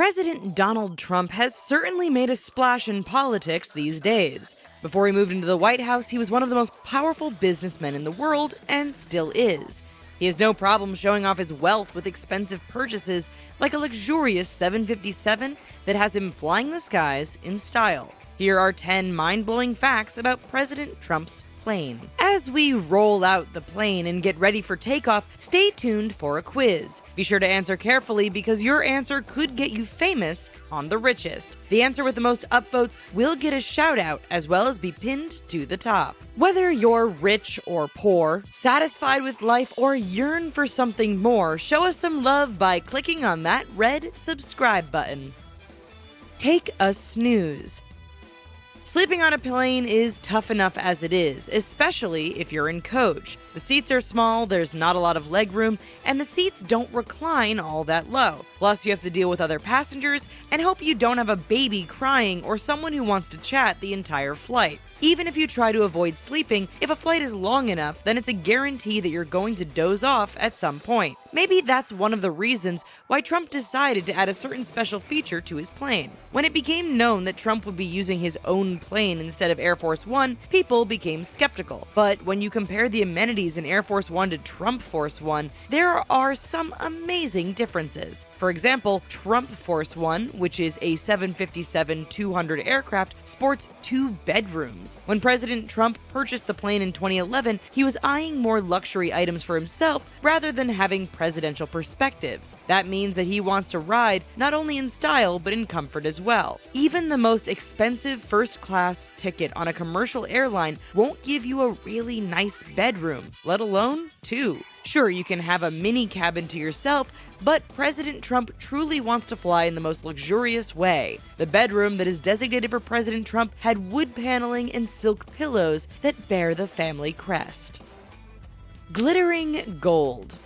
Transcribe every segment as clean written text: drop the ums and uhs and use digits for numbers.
President Donald Trump has certainly made a splash in politics these days. Before he moved into the White House, he was one of the most powerful businessmen in the world, and still is. He has no problem showing off his wealth with expensive purchases, like a luxurious 757 that has him flying the skies in style. Here are 10 mind-blowing facts about President Trump's plane. As we roll out the plane and get ready for takeoff, stay tuned for a quiz. Be sure to answer carefully because your answer could get you famous on The Richest. The answer with the most upvotes will get a shout out as well as be pinned to the top. Whether you're rich or poor, satisfied with life, or yearn for something more, show us some love by clicking on that red subscribe button. Take a snooze. Sleeping on a plane is tough enough as it is, especially if you're in coach. The seats are small, there's not a lot of legroom, and the seats don't recline all that low. Plus, you have to deal with other passengers and hope you don't have a baby crying or someone who wants to chat the entire flight. Even if you try to avoid sleeping, if a flight is long enough, then it's a guarantee that you're going to doze off at some point. Maybe that's one of the reasons why Trump decided to add a certain special feature to his plane. When it became known that Trump would be using his own plane instead of Air Force One, people became skeptical. But when you compare the amenities in Air Force One to Trump Force One, there are some amazing differences. For example, Trump Force One, which is a 757-200 aircraft, sports 2 bedrooms. When President Trump purchased the plane in 2011, he was eyeing more luxury items for himself rather than having presidential perspectives. That means that he wants to ride not only in style but in comfort as well. Even the most expensive first-class ticket on a commercial airline won't give you a really nice bedroom, let alone 2. Sure, you can have a mini cabin to yourself, but President Trump truly wants to fly in the most luxurious way. The bedroom that is designated for President Trump had wood paneling and silk pillows that bear the family crest. Glittering gold.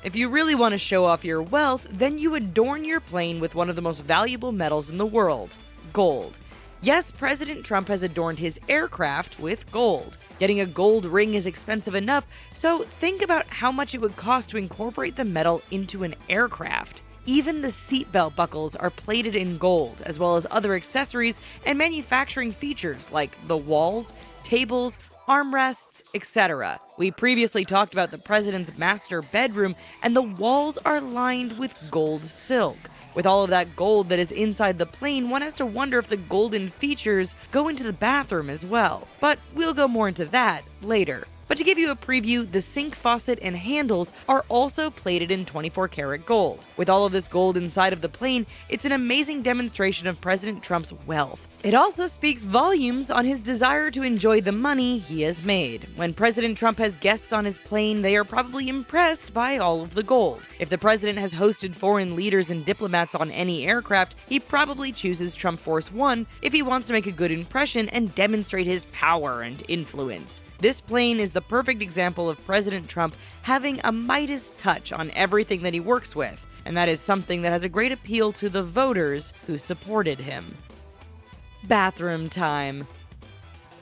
If you really want to show off your wealth, then you adorn your plane with one of the most valuable metals in the world, gold. Yes, President Trump has adorned his aircraft with gold. Getting a gold ring is expensive enough, so think about how much it would cost to incorporate the metal into an aircraft. Even the seatbelt buckles are plated in gold, as well as other accessories and manufacturing features like the walls, tables, armrests, etc. We previously talked about the president's master bedroom, and the walls are lined with gold silk. With all of that gold that is inside the plane, one has to wonder if the golden features go into the bathroom as well. But we'll go more into that later. But to give you a preview, the sink faucet and handles are also plated in 24 karat gold. With all of this gold inside of the plane, it's an amazing demonstration of President Trump's wealth. It also speaks volumes on his desire to enjoy the money he has made. When President Trump has guests on his plane, they are probably impressed by all of the gold. If the president has hosted foreign leaders and diplomats on any aircraft, he probably chooses Trump Force One if he wants to make a good impression and demonstrate his power and influence. This plane is the perfect example of President Trump having a Midas touch on everything that he works with, and that is something that has a great appeal to the voters who supported him. Bathroom time.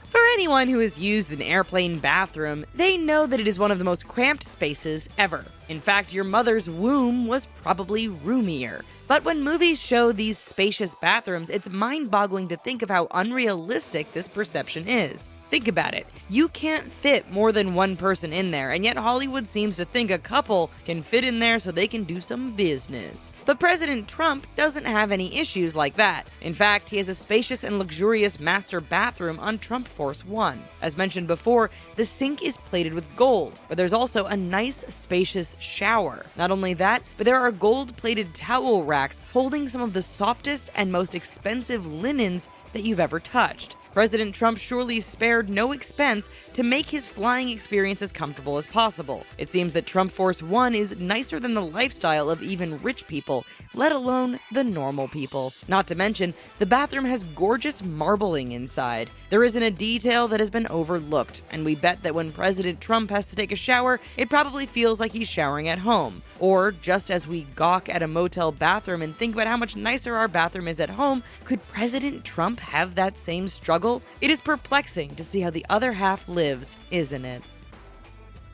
For anyone who has used an airplane bathroom, they know that it is one of the most cramped spaces ever. In fact, your mother's womb was probably roomier. But when movies show these spacious bathrooms, it's mind-boggling to think of how unrealistic this perception is. Think about it. You can't fit more than one person in there, and yet Hollywood seems to think a couple can fit in there so they can do some business. But President Trump doesn't have any issues like that. In fact, he has a spacious and luxurious master bathroom on Trump Force One. As mentioned before, the sink is plated with gold, but there's also a nice, spacious shower. Not only that, but there are gold-plated towel racks holding some of the softest and most expensive linens that you've ever touched. President Trump surely spared no expense to make his flying experience as comfortable as possible. It seems that Trump Force One is nicer than the lifestyle of even rich people, let alone the normal people. Not to mention, the bathroom has gorgeous marbling inside. There isn't a detail that has been overlooked, and we bet that when President Trump has to take a shower, it probably feels like he's showering at home. Or, just as we gawk at a motel bathroom and think about how much nicer our bathroom is at home, could President Trump have that same struggle? It is perplexing to see how the other half lives, isn't it?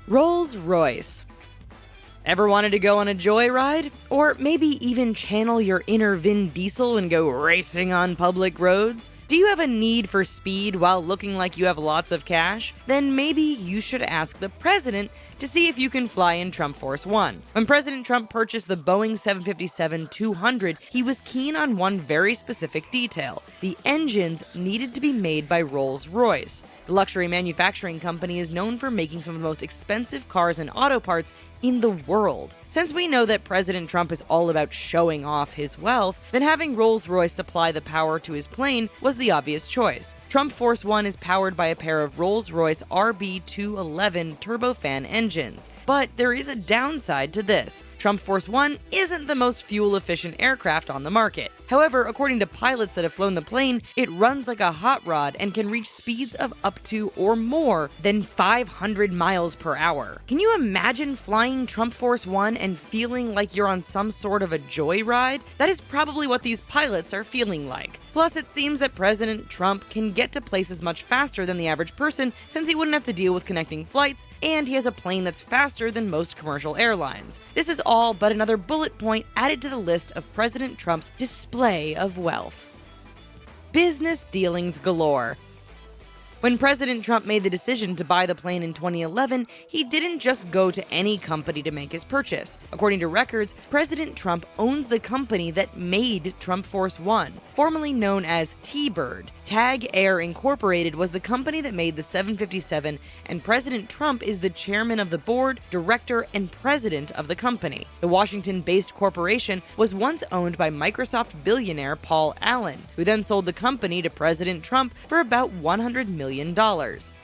Rolls-Royce. Ever wanted to go on a joyride? Or maybe even channel your inner Vin Diesel and go racing on public roads? Do you have a need for speed while looking like you have lots of cash? Then maybe you should ask the president to see if you can fly in Trump Force One. When President Trump purchased the Boeing 757-200, he was keen on one very specific detail. The engines needed to be made by Rolls-Royce. The luxury manufacturing company is known for making some of the most expensive cars and auto parts in the world. Since we know that President Trump is all about showing off his wealth, then having Rolls-Royce supply the power to his plane was the obvious choice. Trump Force One is powered by a pair of Rolls-Royce RB211 turbofan engines. But there is a downside to this. Trump Force One isn't the most fuel-efficient aircraft on the market. However, according to pilots that have flown the plane, it runs like a hot rod and can reach speeds of up to or more than 500 miles per hour. Can you imagine flying Trump Force One and feeling like you're on some sort of a joyride? That is probably what these pilots are feeling like. Plus, it seems that President Trump can get to places much faster than the average person since he wouldn't have to deal with connecting flights, and he has a plane that's faster than most commercial airlines. This is all but another bullet point added to the list of President Trump's display of wealth. Business dealings galore. When President Trump made the decision to buy the plane in 2011, he didn't just go to any company to make his purchase. According to records, President Trump owns the company that made Trump Force One, formerly known as T-Bird. TAG Air Incorporated was the company that made the 757, and President Trump is the chairman of the board, director, and president of the company. The Washington-based corporation was once owned by Microsoft billionaire Paul Allen, who then sold the company to President Trump for about $100 million.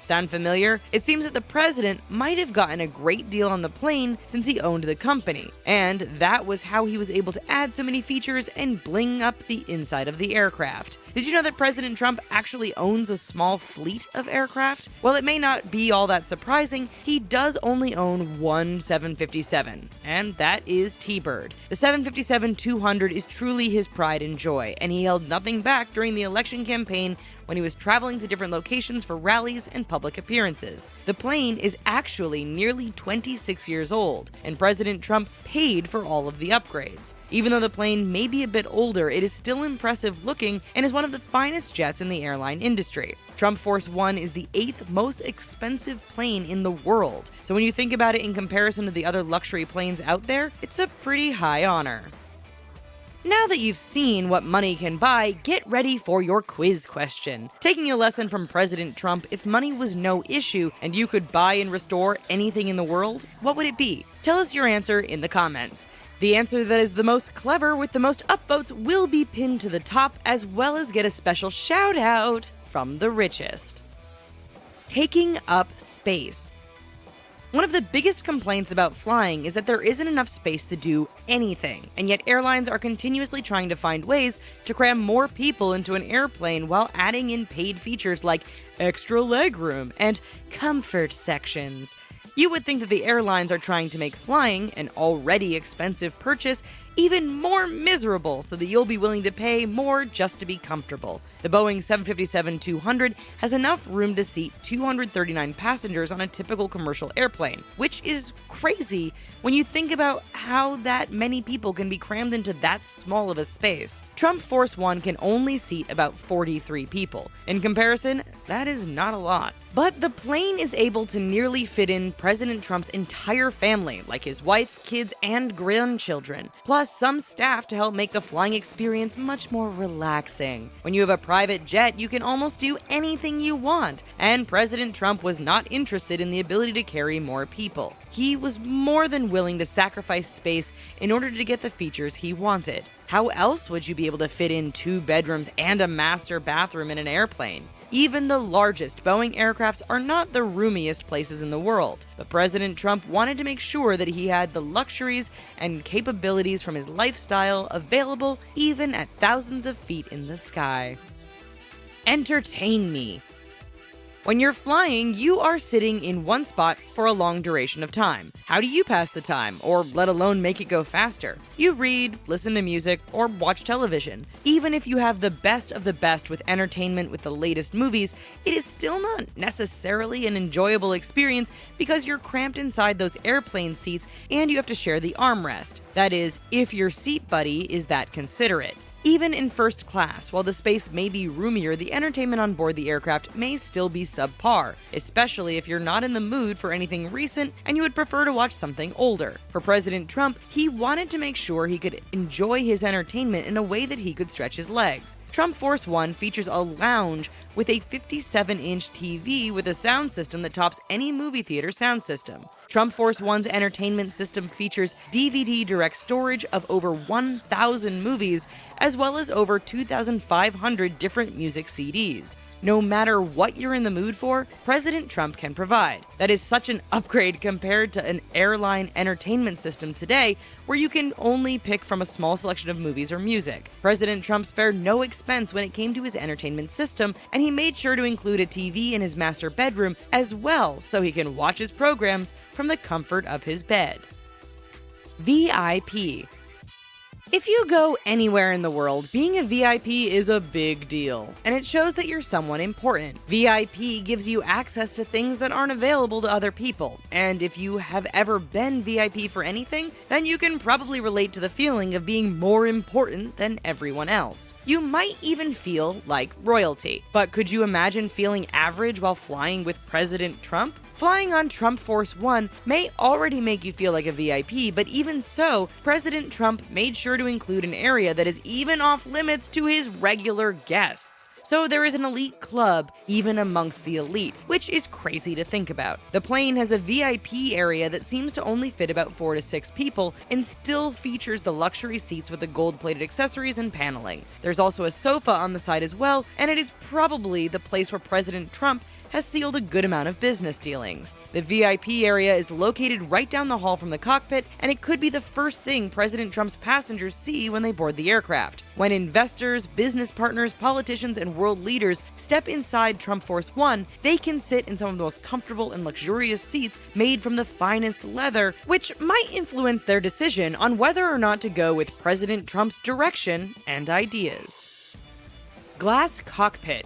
Sound familiar? It seems that the president might have gotten a great deal on the plane since he owned the company, and that was how he was able to add so many features and bling up the inside of the aircraft. Did you know that President Trump actually owns a small fleet of aircraft? While it may not be all that surprising, he does only own one 757, and that is T-Bird. The 757-200 is truly his pride and joy, and he held nothing back during the election campaign when he was traveling to different locations for rallies and public appearances. The plane is actually nearly 26 years old, and President Trump paid for all of the upgrades. Even though the plane may be a bit older, it is still impressive looking and is one of the finest jets in the airline industry. Trump Force One is the 8th most expensive plane in the world, so when you think about it in comparison to the other luxury planes out there, it's a pretty high honor. Now that you've seen what money can buy, get ready for your quiz question. Taking a lesson from President Trump, if money was no issue and you could buy and restore anything in the world, what would it be? Tell us your answer in the comments. The answer that is the most clever with the most upvotes will be pinned to the top, as well as get a special shout out from the richest. Taking up space. One of the biggest complaints about flying is that there isn't enough space to do anything, and yet airlines are continuously trying to find ways to cram more people into an airplane while adding in paid features like extra legroom and comfort sections. You would think that the airlines are trying to make flying, an already expensive purchase, even more miserable so that you'll be willing to pay more just to be comfortable. The Boeing 757-200 has enough room to seat 239 passengers on a typical commercial airplane, which is crazy when you think about how that many people can be crammed into that small of a space. Trump Force One can only seat about 43 people. In comparison, that is not a lot. But the plane is able to nearly fit in President Trump's entire family, like his wife, kids, and grandchildren, plus some staff to help make the flying experience much more relaxing. When you have a private jet, you can almost do anything you want, and President Trump was not interested in the ability to carry more people. He was more than willing to sacrifice space in order to get the features he wanted. How else would you be able to fit in 2 bedrooms and a master bathroom in an airplane? Even the largest Boeing aircrafts are not the roomiest places in the world, but President Trump wanted to make sure that he had the luxuries and capabilities from his lifestyle available even at thousands of feet in the sky. Entertain me. When you're flying, you are sitting in one spot for a long duration of time. How do you pass the time, or let alone make it go faster? You read, listen to music, or watch television. Even if you have the best of the best with entertainment with the latest movies, it is still not necessarily an enjoyable experience because you're cramped inside those airplane seats and you have to share the armrest. That is, if your seat buddy is that considerate. Even in first class, while the space may be roomier, the entertainment on board the aircraft may still be subpar, especially if you're not in the mood for anything recent and you would prefer to watch something older. For President Trump, he wanted to make sure he could enjoy his entertainment in a way that he could stretch his legs. Trump Force One features a lounge with a 57-inch TV with a sound system that tops any movie theater sound system. Trump Force One's entertainment system features DVD direct storage of over 1,000 movies, as well as over 2,500 different music CDs. No matter what you're in the mood for, President Trump can provide. That is such an upgrade compared to an airline entertainment system today, where you can only pick from a small selection of movies or music. President Trump spared no expense when it came to his entertainment system, and he made sure to include a TV in his master bedroom as well, so he can watch his programs from the comfort of his bed. VIP. If you go anywhere in the world, being a VIP is a big deal, and it shows that you're someone important. VIP gives you access to things that aren't available to other people, and if you have ever been VIP for anything, then you can probably relate to the feeling of being more important than everyone else. You might even feel like royalty, but could you imagine feeling average while flying with President Trump? Flying on Trump Force One may already make you feel like a VIP, but even so, President Trump made sure to include an area that is even off limits to his regular guests. So there is an elite club even amongst the elite, which is crazy to think about. The plane has a VIP area that seems to only fit about 4 to 6 people and still features the luxury seats with the gold-plated accessories and paneling. There's also a sofa on the side as well, and it is probably the place where President Trump has sealed a good amount of business dealings. The VIP area is located right down the hall from the cockpit, and it could be the first thing President Trump's passengers see when they board the aircraft. When investors, business partners, politicians, and world leaders step inside Trump Force One, they can sit in some of the most comfortable and luxurious seats made from the finest leather, which might influence their decision on whether or not to go with President Trump's direction and ideas. Glass cockpit.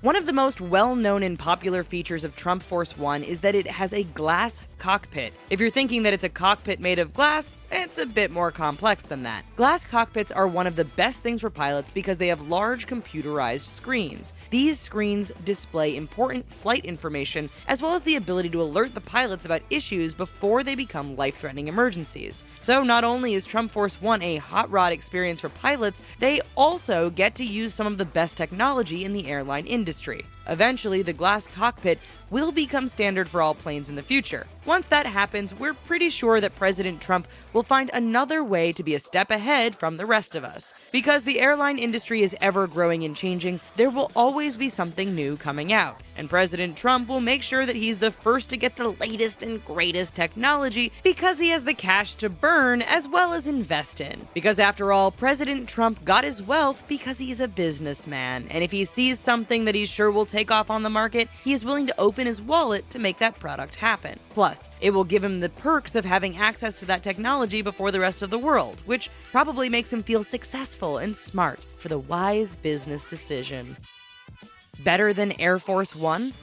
One of the most well-known and popular features of Trump Force One is that it has a glass cockpit. If you're thinking that it's a cockpit made of glass, it's a bit more complex than that. Glass cockpits are one of the best things for pilots because they have large computerized screens. These screens display important flight information as well as the ability to alert the pilots about issues before they become life-threatening emergencies. So not only is Trump Force One a hot rod experience for pilots, they also get to use some of the best technology in the airline industry. Eventually, the glass cockpit will become standard for all planes in the future. Once that happens, we're pretty sure that President Trump will find another way to be a step ahead from the rest of us. Because the airline industry is ever growing and changing, there will always be something new coming out. And President Trump will make sure that he's the first to get the latest and greatest technology because he has the cash to burn as well as invest in. Because after all, President Trump got his wealth because he's a businessman, and if he sees something that he's sure will take off on the market, he is willing to open his wallet to make that product happen. Plus, it will give him the perks of having access to that technology before the rest of the world, which probably makes him feel successful and smart for the wise business decision. Better than Air Force One?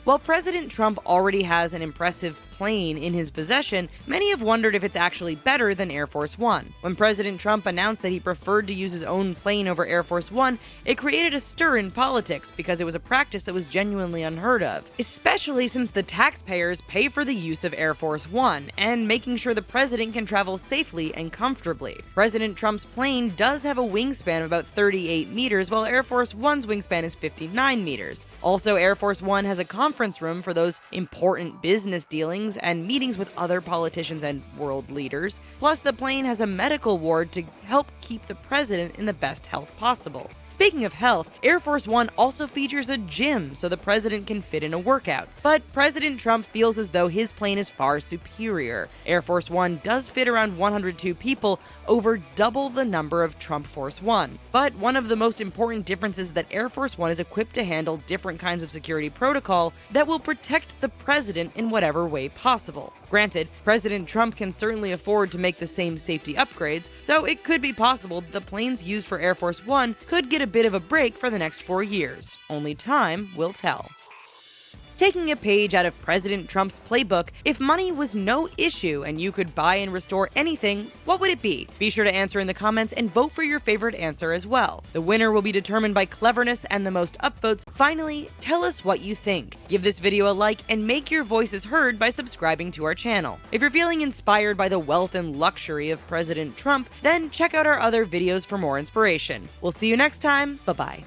While President Trump already has an impressive plane in his possession, many have wondered if it's actually better than Air Force One. When President Trump announced that he preferred to use his own plane over Air Force One, it created a stir in politics because it was a practice that was genuinely unheard of, especially since the taxpayers pay for the use of Air Force One and making sure the president can travel safely and comfortably. President Trump's plane does have a wingspan of about 38 meters, while Air Force One's wingspan is 59 meters. Also, Air Force One has a conference room for those important business dealings briefings and meetings with other politicians and world leaders. Plus, the plane has a medical ward to help keep the president in the best health possible. Speaking of health, Air Force One also features a gym so the president can fit in a workout. But President Trump feels as though his plane is far superior. Air Force One does fit around 102 people, over double the number of Trump Force One. But one of the most important differences is that Air Force One is equipped to handle different kinds of security protocol that will protect the president in whatever way possible. Granted, President Trump can certainly afford to make the same safety upgrades, so it could be possible that the planes used for Air Force One could get a bit of a break for the next 4 years. Only time will tell. Taking a page out of President Trump's playbook, if money was no issue and you could buy and restore anything, what would it be? Be sure to answer in the comments and vote for your favorite answer as well. The winner will be determined by cleverness and the most upvotes. Finally, tell us what you think. Give this video a like and make your voices heard by subscribing to our channel. If you're feeling inspired by the wealth and luxury of President Trump, then check out our other videos for more inspiration. We'll see you next time. Bye-bye.